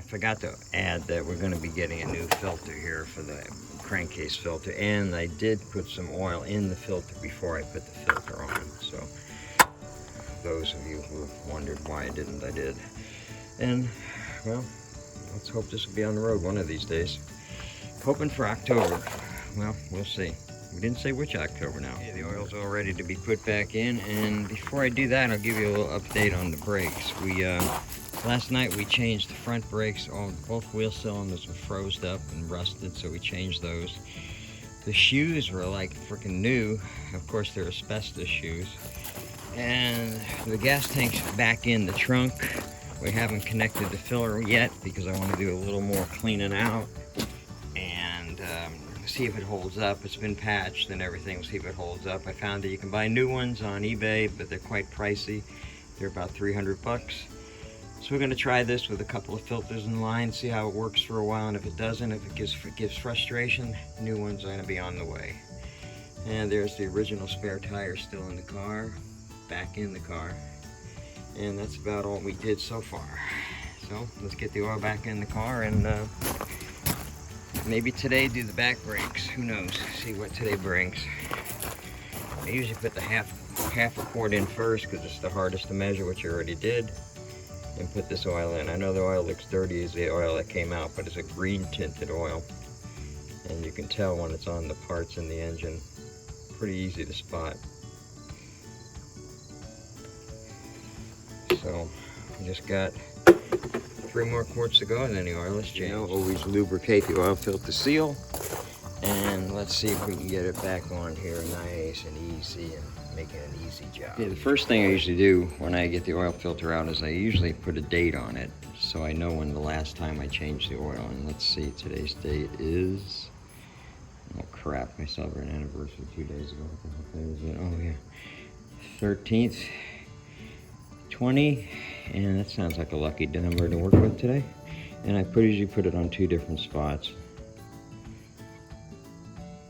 forgot to add that we're going to be getting a new filter here for the crankcase filter, and I did put some oil in the filter before I put the filter on. So those of you who wondered why I didn't, I did. And well, let's hope this will be on the road one of these days. Hoping for October. Well, we'll see. We didn't say which October now. Okay, the oil's all ready to be put back in, and before I do that, I'll give you a little update on the brakes. Last night we changed the front brakes. Both wheel cylinders were froze up and rusted, so we changed those. The shoes were like freaking new. Of course, they're asbestos shoes. And the gas tank's back in the trunk. We haven't connected the filler yet because I want to do a little more cleaning out and see if it holds up. It's been patched and everything. We'll see if it holds up. I found that you can buy new ones on eBay, but they're quite pricey. They're about 300 bucks. So we're going to try this with a couple of filters in line, see how it works for a while, and if it doesn't, if it gives frustration, new ones are going to be on the way. And there's the original spare tire still in the car, back in the car. And that's about all we did so far. So let's get the oil back in the car and maybe today do the back brakes. Who knows? See what today brings. I usually put the half a quart in first because it's the hardest to measure, which you already did. And put this oil in. I know the oil looks dirty as the oil that came out, but it's a green tinted oil. And you can tell when it's on the parts in the engine. Pretty easy to spot. So we just got 3 more quarts to go and then the oil is changed. You know, always lubricate the oil filter seal. And let's see if we can get it back on here nice and easy and make it an easy job. Okay, the first thing I usually do when I get the oil filter out is I usually put a date on it so I know when the last time I changed the oil. And let's see, today's date is, oh crap, I celebrated an anniversary 2 days ago. What the heck is it? Oh yeah, 13th, 20, and that sounds like a lucky number to work with today. And I usually put it on 2 different spots.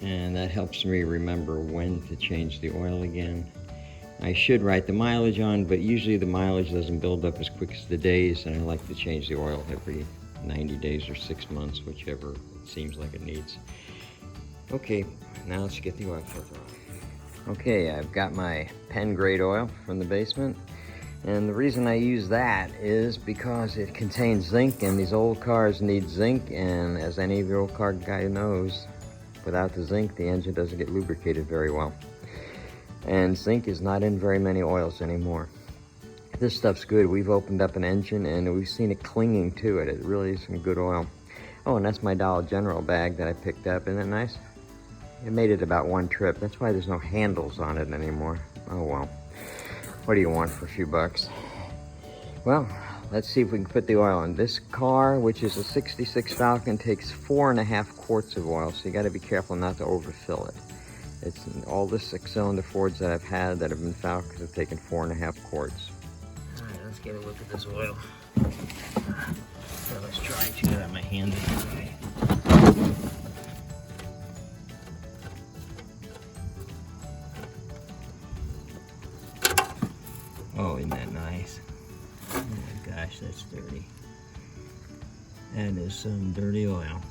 And that helps me remember when to change the oil again. I should write the mileage on, but usually the mileage doesn't build up as quick as the days, and I like to change the oil every 90 days or 6 months, whichever it seems like it needs. Okay, now let's get the oil filter on. Okay, I've got my pen grade oil from the basement, and the reason I use that is because it contains zinc, and these old cars need zinc, and as any of your old car guy knows, without the zinc, the engine doesn't get lubricated very well. And zinc is not in very many oils anymore. This stuff's good. We've opened up an engine and we've seen it clinging to it. It really is some good oil. Oh, and that's my Dollar General bag that I picked up. Isn't that nice? It made it about 1 trip. That's why there's no handles on it anymore. Oh well. What do you want for a few bucks? Well, let's see if we can put the oil in. This car, which is a 66 Falcon, takes 4.5 quarts of oil, so you got to be careful not to overfill it. It's all the 6-cylinder Fords that I've had that have been Falcons have taken 4.5 quarts. All right, let's get a look at this oil. So let's try to get my hand in the way. Oh, isn't that nice? Oh my gosh, that's dirty. That is some dirty oil.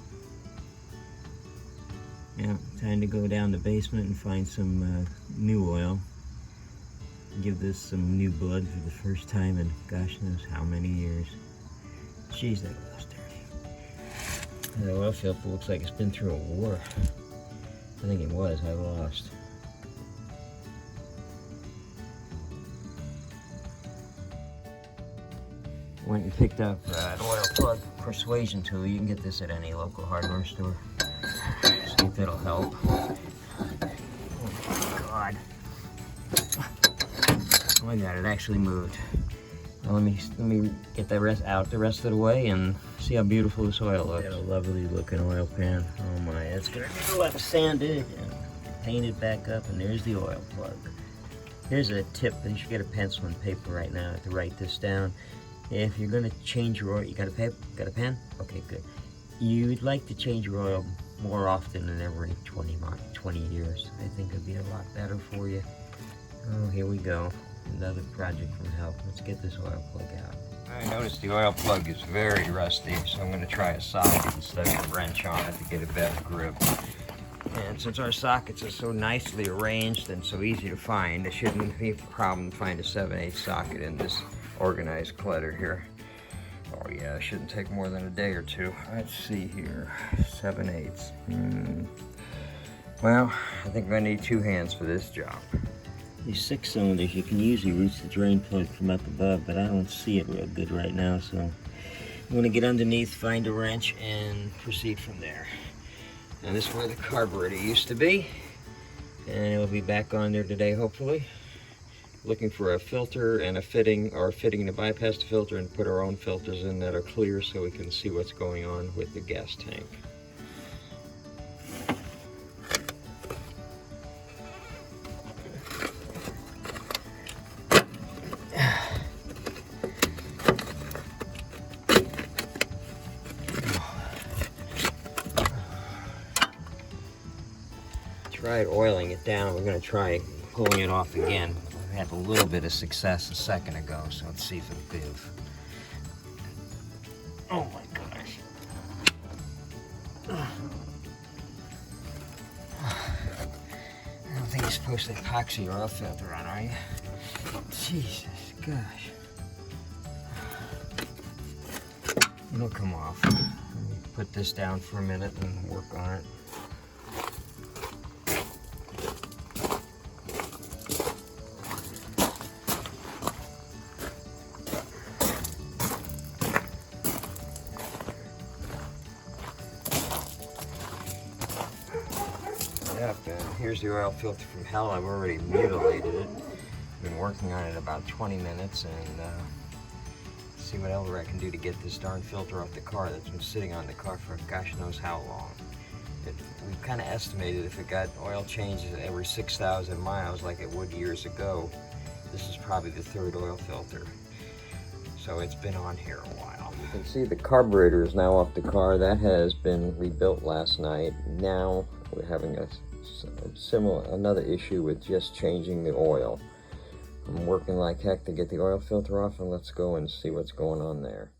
Yeah, time to go down the basement and find some new oil. Give this some new blood for the first time in gosh knows how many years. Jeez, that oil's dirty. The oil filter looks like it's been through a war. I think it was, I lost. Went and picked up an oil plug persuasion tool. You can get this at any local hardware store. See if that'll help. Oh my God. Oh my God, it actually moved. Now let me get the rest of the way and see how beautiful this oil looks. Got a lovely looking oil pan. Oh my, that's gonna be left sanded and painted back up, and there's the oil plug. Here's a tip. You should get a pencil and paper right now to write this down. If you're gonna change your oil, you got a pen? Okay, good. You'd like to change your oil more often than every 20 years. I think it'd be a lot better for you. Oh, here we go. Another project from hell. Let's get this oil plug out. I noticed the oil plug is very rusty, so I'm going to try a socket instead of a wrench on it to get a better grip. And since our sockets are so nicely arranged and so easy to find, it shouldn't be a problem to find a 7/8 socket in this organized clutter here. Oh yeah, it shouldn't take more than a day or two. Let's see here, 7/8. Well, I think I'm going to need 2 hands for this job. These 6 cylinders, you can usually reach the drain plug from up above, but I don't see it real good right now, so I'm going to get underneath, find a wrench, and proceed from there. Now this is where the carburetor used to be, and it will be back on there today, hopefully. Looking for a filter and a fitting, or a fitting to bypass the filter and put our own filters in that are clear so we can see what's going on with the gas tank. Tried oiling it down. We're going to try pulling it off again. We had a little bit of success a second ago, so let's see if it'll give. Oh my gosh. I don't think you're supposed to epoxy your oil filter on, are you? Jesus, gosh. It'll come off. Let me put this down for a minute and work on it. Yep, and here's the oil filter from hell. I've already mutilated it. Been working on it about 20 minutes, and see what else I can do to get this darn filter off the car that's been sitting on the car for gosh knows how long. We kind of estimated if it got oil changes every 6,000 miles like it would years ago, this is probably the 3rd oil filter. So it's been on here a while. You can see the carburetor is now off the car. That has been rebuilt last night. Now we're having another issue with just changing the oil. I'm working like heck to get the oil filter off, and let's go and see what's going on there.